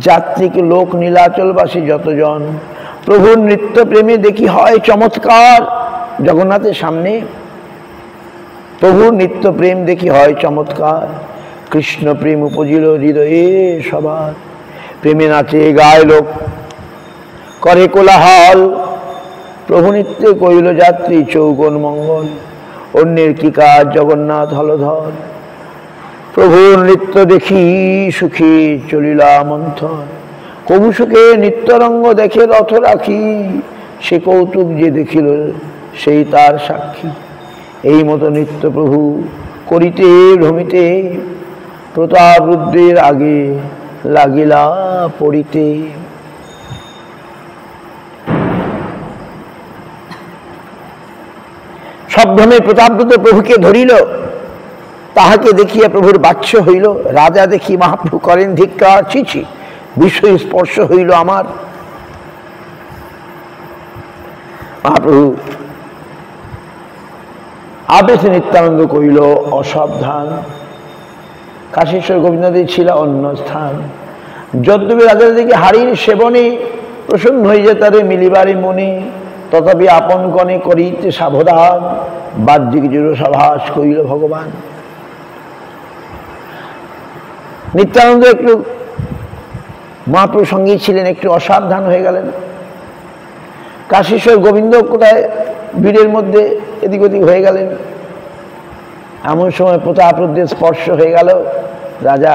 A: যাত্রিক লোক নীলাচলবাসী যতজন, প্রভুর নৃত্য প্রেমে দেখি হয় চমৎকার। জগন্নাথের সামনে প্রভুর নিত্য প্রেম দেখি হয় চমৎকার। কৃষ্ণ প্রেম উপজিল হৃদয়ে সবার, প্রেমে নাচে গায় লোক করে কোলাহল। প্রভু নিত্যে কইল যাত্রী চৌকোন মঙ্গল, অন্যের কি কাজ জগন্নাথ হলধর। প্রভুর নৃত্য দেখি সুখী চলিলা মন্থন, কবু সুখে নিত্যরঙ্গ দেখে রথ রাখি। সে কৌতুক যে দেখিল সেই তার সাক্ষী। এই মতো নিত্য প্রভু করিতে ভ্রমিতে, প্রতাপ রুদ্রের আগে লাগিলা পড়িতে। সভ্রমে প্রতাপরুদ্র প্রভুকে ধরিল, তাহাকে দেখিয়া প্রভুর বাচ্য হইল। রাজা দেখি মহাপ্রভু করেন ধিক্কার, ছিছি বিষয় স্পর্শ হইল আমার। মহাপ্রভু আবেশ নিত্যানন্দ কইল অসাবধান, কাশীশ্বর গোবিন্দদেব ছিল অন্য স্থান। যদ্যপি রাজা দেখি হাড়ির সেবনে, প্রসন্ন হইয়া তারে মিলিবারে মনে। তথাপি আপন কণে করিতে সাবধান, বাহ্যিক জড়সাভাস কইল ভগবান। নিত্যানন্দ একটু মহাপ্রভুর সঙ্গে ছিলেন, একটু অসাবধান হয়ে গেলেন। কাশীশ্বর গোবিন্দ কোথায় ভিড়ের মধ্যে এদিক ওদিক হয়ে গেলেন। এমন সময় প্রতাপরুদ্রের স্পর্শ হয়ে গেল। রাজা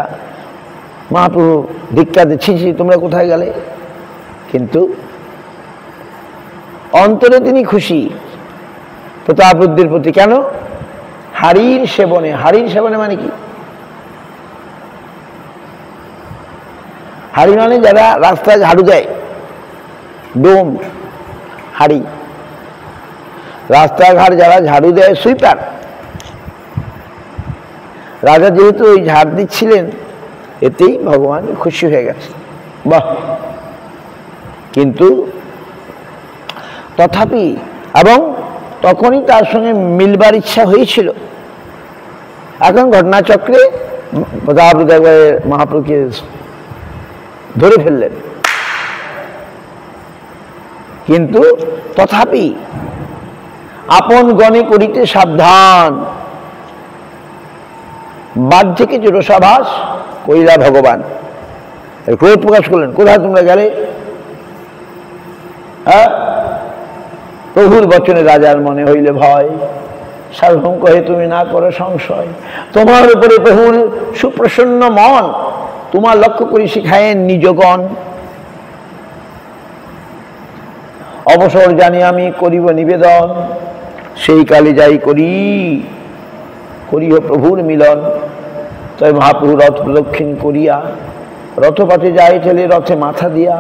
A: মহাপ্রভু ধিক্কা দিচ্ছি, তোমরা কোথায় গেলে? কিন্তু অন্তরে তিনি খুশি প্রতাপরুদ্রের প্রতি। কেন? হাড়ির সেবনে। হাড়ির সেবনে মানে কি? হাড়ি মানে যারা রাস্তায় ঝাড়ু দেয়, ডোম হাড়ি। রাস্তাঘাট যারা ঝাড়ু দেয়, সুইপার। রাজা যেহেতু ওই ঝাড় দিচ্ছিলেন, এতেই ভগবান খুশি হয়ে গেছে। বাহ! কিন্তু তথাপি এবং তখনই তার সঙ্গে মিলবার ইচ্ছা হয়েছিল। এখন ঘটনাচক্রে প্রতাপরুদ্র একবারে মহাপ্রভুকে ধরে ফেললেন। কিন্তু তথাপি আপন গণে করিতে সাবধান, বাহ্যিক জড়সাভাস কইলা ভগবান। ক্রোধ প্রকাশ করলেন, কোথায় তোমরা গেলে? হ্যাঁ, প্রভুর বচনে রাজার মনে হইলে ভয়। সার্বভৌম কহে তুমি না করো সংশয়, তোমার উপরে প্রভুর সুপ্রসন্ন মন, তোমার লক্ষ্য করি শিখায়েন নিজগণ। অবসর জানি আমি করিব নিবেদন, সেই কালে যাই করিও প্রভুর মিলন। তাই মহাপ্রভু রথ প্রদক্ষিণ করিয়া রথপথে যাই ঠেলে রথে মাথা দিয়া,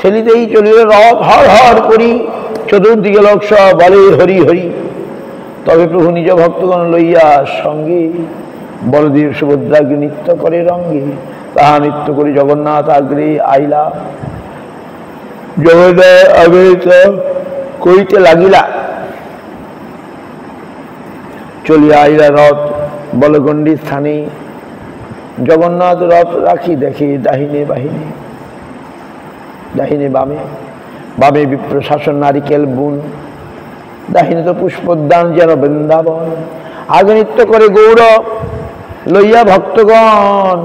A: ঠেলিতেই চলিল রথ হর হর করি, চতুর্দিকে লোক সব বলে হরি হরি। তবে প্রভু নিজ ভক্তগণ লইয়া সঙ্গে, বলদেব সুভদ্রাকে নৃত্য করে রঙ্গে। তাহা নৃত্য করি জগন্নাথ আগ্রে আইলা, জগন্নাথ আগ্রে করিতে লাগিলা। চলিয়া আইলা রথ বলগণ্ডী স্থানে, জগন্নাথ রথ রাখি দেখে দাহিনে বাহিনী। দাহিনে বামে, বামে বিপ্র শাসন নারিকেল বুন, দাহিনে তো পুষ্পোদ্যান যেন বৃন্দাবন। আগে নৃত্য করে গৌরব লইয়া ভক্তগণ,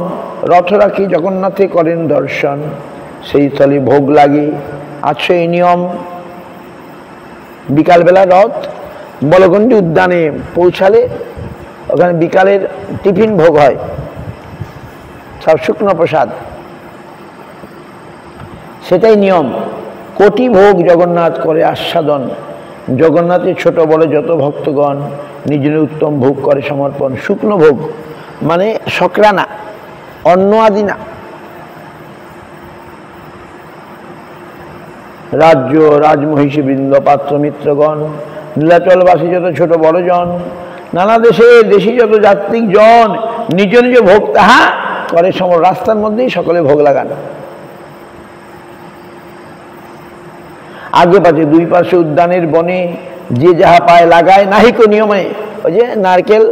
A: রথ রাখি জগন্নাথে করেন দর্শন। সেই স্থলে ভোগ লাগে আছে এই নিয়ম। বিকালবেলা রথ বলগণ্ডী উদ্যানে পৌঁছালে ওখানে বিকালের টিফিন ভোগ হয়, সব শুকনো প্রসাদ, সেটাই নিয়ম। কোটি ভোগ জগন্নাথ করে আস্বাদন। জগন্নাথের ছোট বড় যত ভক্তগণ নিজের উত্তম ভোগ করে সমর্পণ। শুকনো ভোগ মানে শকরানা, অন্ন আদি না। রাজ্য রাজমহিষী বৃন্দ পাত্র মিত্রগণ, নীলাচলবাসী যত ছোট বড় জন, নানা দেশে দেশি যত যাত্রিক জন, নিজ নিজ ভোগ তাহা করে রাস্তার মধ্যেই সকলে ভোগ লাগান। আগে পাশে দুই পাশে উদ্যানের বনে যে যাহা পায় লাগায়, নাহিক নিয়মে। ওই যে নারকেল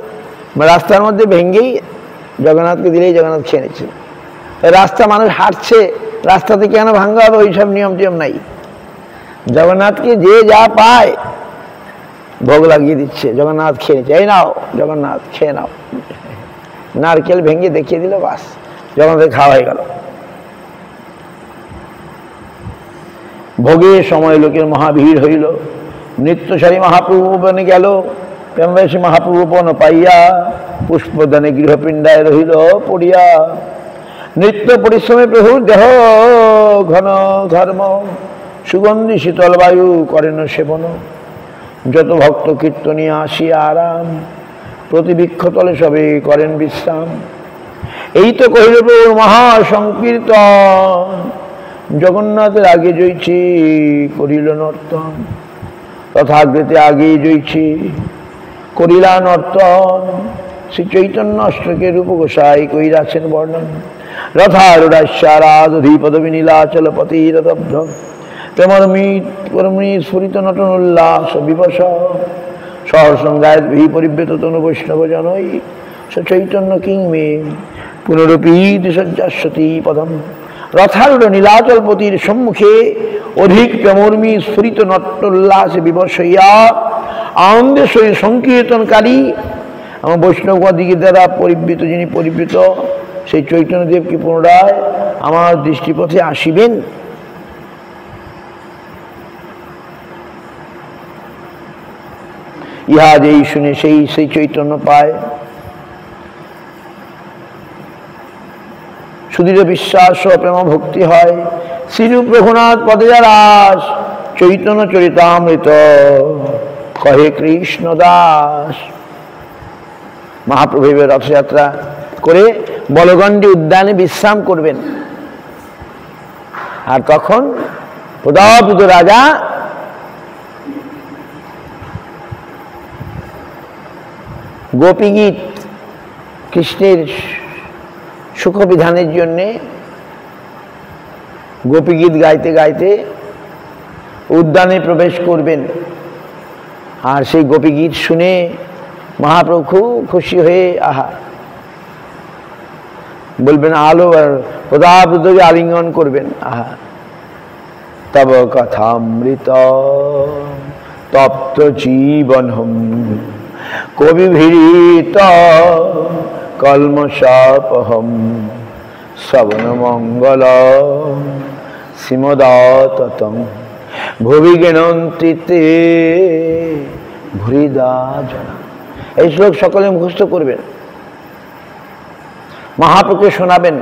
A: রাস্তার মধ্যে ভেঙ্গেই জগন্নাথকে দিলেই জগন্নাথ খেয়ে নিচ্ছে। রাস্তা মানুষ হাঁটছে, রাস্তাতে কেন ভাঙ্গা হবে, ওইসব নিয়ম টিয়ম নাই। জগন্নাথকে যে যা পায় ভোগ লাগিয়ে দিচ্ছে, জগন্নাথ খেয়ে নিচ্ছে। এই নাও জগন্নাথ খেয়ে নাও, নারকেল ভেঙে দেখিয়ে দিল, বাস জগন্নাথের খাওয়া হয়ে গেল। ভোগের সময় লোকের মহাভিড় হইল। নৃত্যসারী মহাপ্রভু বনে গেল, প্রেমবাসী মহাপ্রভু বন পাইয়া পুষ্পদানে গৃহপিণ্ডায় রহিল পড়িয়া। নৃত্য পরিশ্রমে প্রভুর দেহ ঘন ধর্ম, সুগন্ধি শীতল বায়ু করেন সেবন। যত ভক্ত কীর্তনিয়া আসিয়া আরাম, প্রতি বৃক্ষতলে সবে করেন বিশ্রাম। এই তো কহিল প্রভুর মহাসংকীর্তন, জগন্নাথের আগে জয়ছি করিল নর্তন। তথাগ্রেতে আগে জয়ছি করিলা নর্তন, শ্রী চৈতন্য অষ্টকের রূপ গোসাই কইরাছেন বর্ণন। রথারুঢ়াস্যারাধীপদ বিনীলাচলপতি রথব্ধ, প্রেমরমী স্ফুরিত নটন উল্লাস বিবশ। সহসঙ্গায় ভি পরিব্যত তনু বৈষ্ণব জনৈ, সচৈতন্য কিংমে পুনরূপীত সজ্জাস্বতী পদম। রথারূঢ় নীলাচলপতির সম্মুখে অধিক প্রেমর্মী স্ফুরিত নট্টোল্লাসে বিবশ হইয়া আনন্দের সহিত সংকীর্তনকারী আমার বৈষ্ণবদিগের দ্বারা পরিবৃত, যিনি পরিবৃত সেই চৈতন্যদেব কি পুনরায় আমার দৃষ্টিপথে আসিবেন। ইহা যেই শুনে সেই চৈতন্য পায়, সুদৃঢ় বিশ্বাস ও প্রেম ভক্তি হয়। শ্রীরূপ রঘুনাথ পদে রাস, চৈতন্য চরিতামৃত কহে কৃষ্ণ দাস। মহাপ্রভু রথযাত্রা করে বলগণ্ডী উদ্যানে বিশ্রাম করবেন। আর তখন প্রতাপিত রাজা গোপীগীত কৃষ্ণের সুখবিধানের জন্যে গোপীগীত গাইতে গাইতে উদ্যানে প্রবেশ করবেন। আর সেই গোপীগীত শুনে মহাপ্রভু খুব খুশি হয়ে আহা বলবেন, আলো আর প্রতাপকে আলিঙ্গন করবেন। আহা তব কথামৃত তপ্ত জীবনহম, কবিভিরিত কলমশাপহম, শ্রবণ মঙ্গল শ্রীমদাততম, ভুবি গেনন্তিতে ভুরিদা জনা। এই শ্লোক সকলে মুখস্থ করবেন, মহাপ্রভুকে শোনাবেন।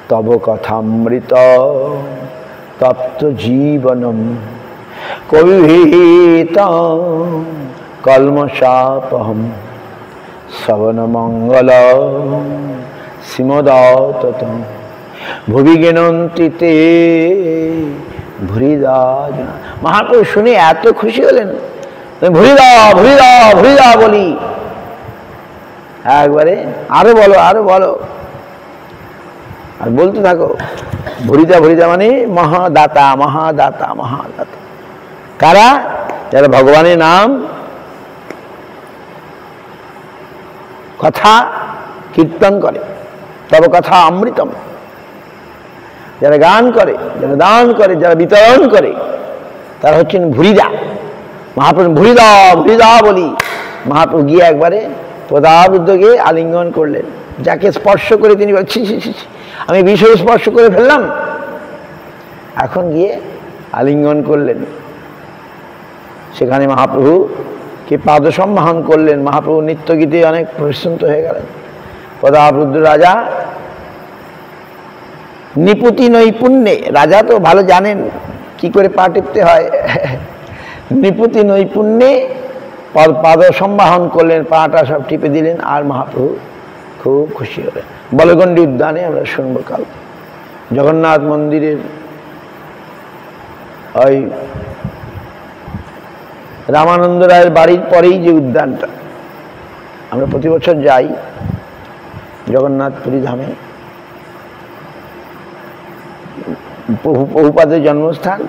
A: তব কথামৃত তপ্ত জীবনম, কবিভীত কলমশাপহম, শ্রবণ মঙ্গল শ্রীমদাততম, ভুবি গেনন্তিতে ভুরিদা জনা। মহাপ্রভু শুনে এত খুশি হলেন, ভুরিদা ভুরিদা ভুরিদা বলি একবারে, আরো বলো আরো বলো, আর বলতে থাকো। ভুরিদা ভুরিদা মানে মহাদাতা মহাদাতা মহাদাতা। কারা? যারা ভগবানের নাম কথা কীর্তন করে, তব কথা অমৃতম। যারা গান করে, যারা দান করে, যারা বিতরণ করে, তারা হচ্ছেন ভুরিদা। মহাপ্রভু ভুরিদা ভুরিদা বলি। মহাপ্রভু গিয়ে একবারে প্রতাপরুদ্ধকে আলিঙ্গন করলেন। যাকে স্পর্শ করে তিনি বলছেন, আমি বিষয় স্পর্শ করে ফেললাম, এখন গিয়ে আলিঙ্গন করলেন। সেখানে মহাপ্রভুকে পাদসম্মাহন করলেন। মহাপ্রভু নিত্যগীতে অনেক প্রশান্ত হয়ে গেলেন। প্রতাপরুদ্র রাজা নিপুতি নৈপুণ্যে, রাজা তো ভালো জানেন কি করে পা টিপতে হয়, নিপুতি নৈপুণ্যে পাদ সম্বাহন করলেন, পাটা সব টিপে দিলেন। আর মহাপ্রভু খুব খুশি হলেন। বলগণ্ডী উদ্যানে আমরা শুনবো কাল। জগন্নাথ মন্দিরের ওই রামানন্দ রায়ের বাড়ির পরেই যে উদ্যানটা, আমরা প্রতি বছর যাই, জগন্নাথপুরী ধামে, প্রভুপাদের জন্মস্থান,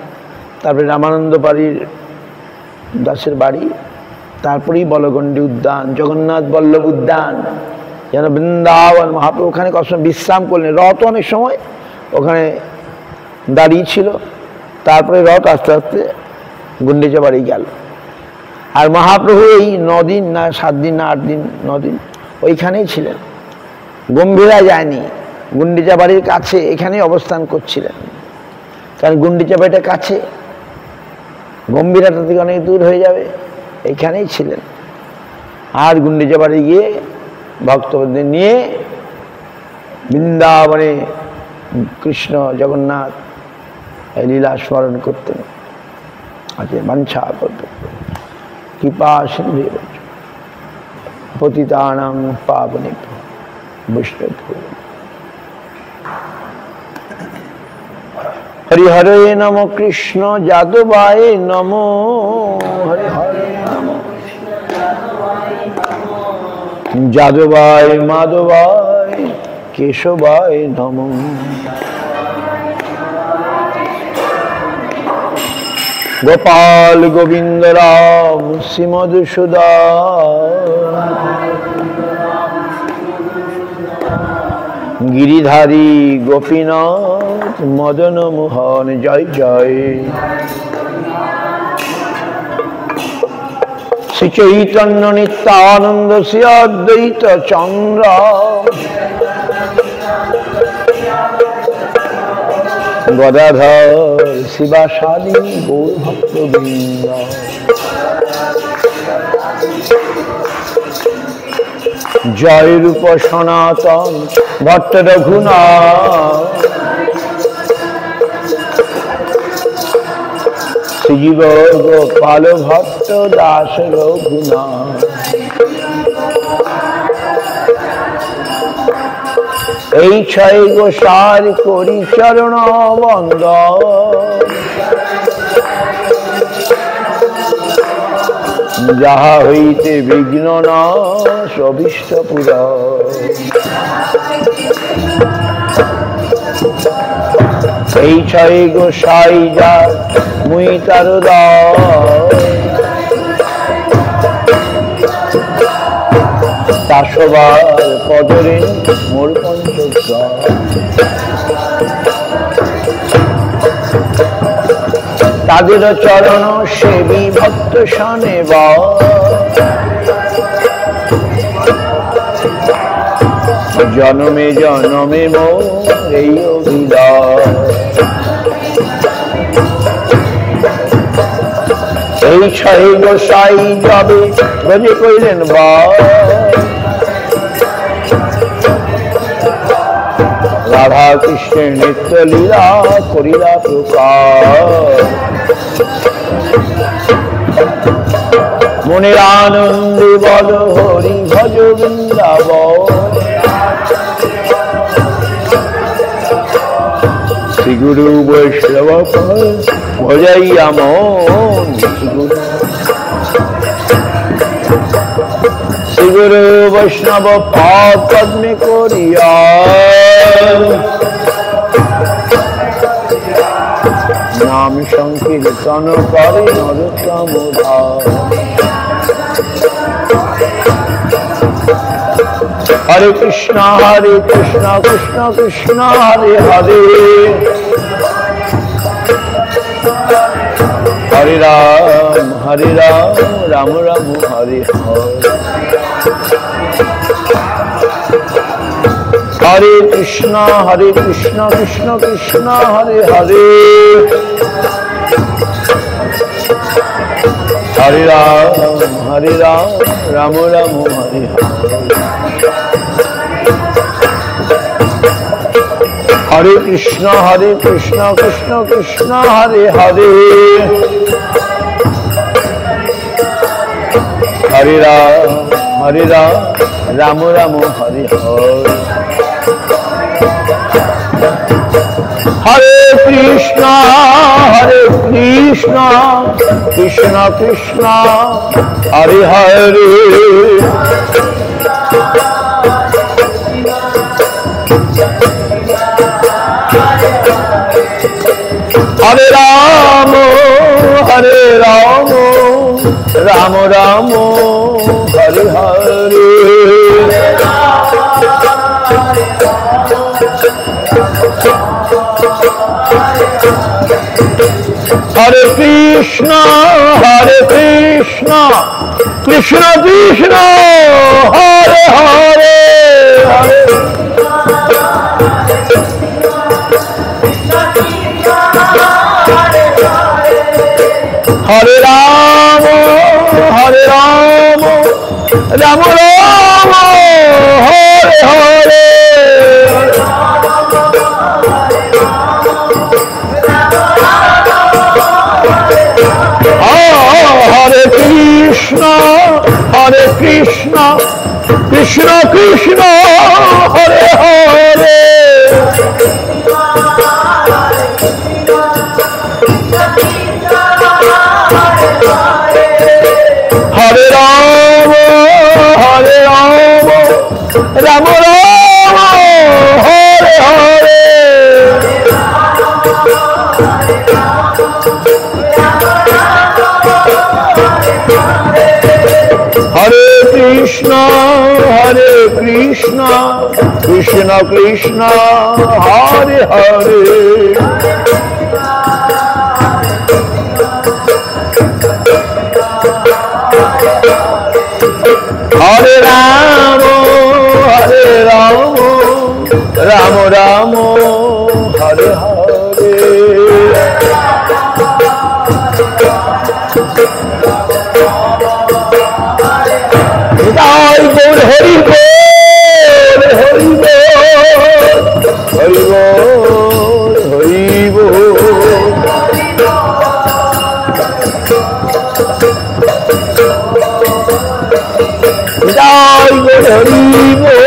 A: তারপরে রামানন্দ বাড়ির দাসের বাড়ি, তারপরেই বলগণ্ডী উদ্যান, জগন্নাথ বল্লভ উদ্যান, যেন বৃন্দাবন। মহাপ্রভু ওখানে কখনো বিশ্রাম করলেন, রথ অনেক সময় ওখানে দাঁড়িয়ে ছিল, তারপরে রথ আস্তে আস্তে গুন্ডিচা বাড়ি গেল। আর মহাপ্রভু এই 9 দিন না 7 দিন না 8 দিন 9 দিন ওইখানেই ছিলেন, গম্ভীরা যায়নি, গুন্ডিচা বাড়ির কাছে এখানেই অবস্থান করছিলেন, কারণ গুন্ডিচা বাড়িটা কাছে, গম্ভীরাটা থেকে অনেক দূর হয়ে যাবে, এইখানেই ছিলেন। আর গুন্ডিচা বাড়ি গিয়ে ভক্তদের নিয়ে বৃন্দাবনে কৃষ্ণ জগন্নাথ এই লীলা স্মরণ করতেন। আজকে বাঞ্ছা করতেন কৃপা সিন্ধু পতিতানাং পাবনেভ্যো বৈষ্ণবেভ্যো। হরি হরে নম কৃষ্ণ যাদবায় নমো, হরি হরে নম যাদবায় মাধবায় কেশবায় নমঃ। গোপাল গোবিন্দ রাম শ্রীমধুসূদন গিরিধারী গোপীনাথ মদন মোহন জয় জয়। শ্রী চৈতন্য নিত্যানন্দ শ্রী অদ্বৈত চন্দ্র গদাধর শিবাসাদী গৌর ভক্তবৃন্দ। জয় রূপ সনাতন ভট্ট রঘুনাথ, শ্রীজীব গোপাল ভট্ট দাস রঘুনাথ। এই 6 গোসার করি চরণ বন্দন, যাহা হইতে বিঘ্ন নাশ অভীষ্ট পূরণ। এই 6 গোসাই যা মুই তার দাসবার পদরে মোর পঞ্চগ্রাম। তাদের চরণ সেবী ভক্ত শনে জনমে জনমে মোর এই অভিলাষ। এই 6 গোসাই যাবে ব্রজে কইলেন বা, রাধা কৃষ্ণের নিত্য লীলা করিলা প্রকাশ। মনের আনন্দে বল হরি ভজ বৃন্দাবন, শ্রী গুরু বৈষ্ণব ভজাইয়া মন। শ্রী গুরু বৈষ্ণব পাদ পদ্মে করিয়া নাম সংকীর্তন করে নরোত্তম দাস। হরে কৃষ্ণ কৃষ্ণ কৃষ্ণ হরে হরে, হরে রাম রাম রাম হরে হরে। হরে কৃষ্ণ কৃষ্ণ কৃষ্ণ হরে হরে, হরে রাম রাম রাম হরে হরে। হরে কৃষ্ণ কৃষ্ণ কৃষ্ণ হরে হরে, হরে রাম রাম রাম হরে হরে। হরে Krishna Krishna Krishna Hare Hare, Hare Rama, Hare Rama, Rama Rama, Hare Hare. Hare Krishna, Krishna Krishna, Hare Hare, Hare Rama, Rama Rama, Hare Hare. Hare Krishna, Krishna Krishna, Hare Hare. Hare Rama, Rama Rama, Hare Hare. Hare Krishna, Krishna Krishna, Hare Hare. Hare Rama, Rama Rama, Hare Hare. Jai Gaur Hari Bol, Hari Bol, Hari Bol, Hari Bol. Jai Gaur Hari Bol,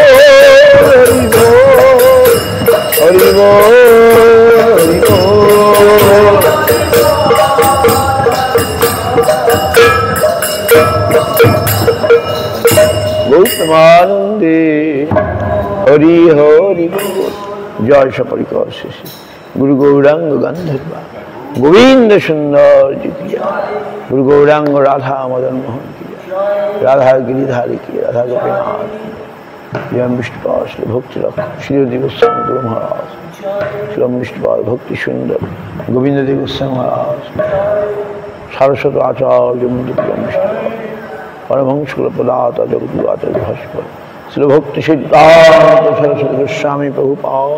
A: Hari Bol, Hari Bol, Hari Bol. Gautamaనంদে Hari Hari জয় সপরিকর শেষে গুরু গৌরাঙ্গ গান্ধর্বা গোবিন্দ সুন্দর जी की गुरु गौरांग राधा मदन मोहन की राधा गिरिधारी की राधा गोपीनाथ जय विष्णुपाद श्री भक्ति रख श्री गोस्वामी गुरु महाराज श्री विष्णुपाद भक्ति सुंदर गोविंद देव गोस्वामी महाराज सारस्वत आचार्य परमहंसकुल पदार्थ जगद्गुरु आचार्य भास्कर श्री भक्ति सिद्धार्थ सरस्वती गोस्वामी प्रभुपाद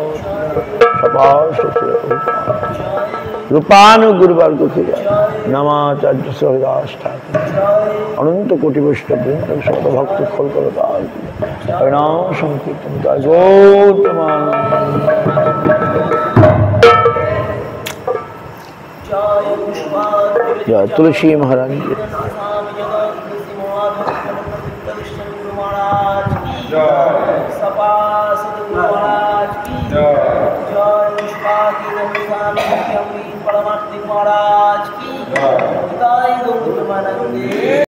A: रूपानुगुरुवर्ग की नमाचार्य सहदास ठाकुर अनंत कोटि वैष्णव वृंद शत भक्त फल करताल हरिनाम संकीर्तन का जय तुलसी महाराज जी
B: महाराज की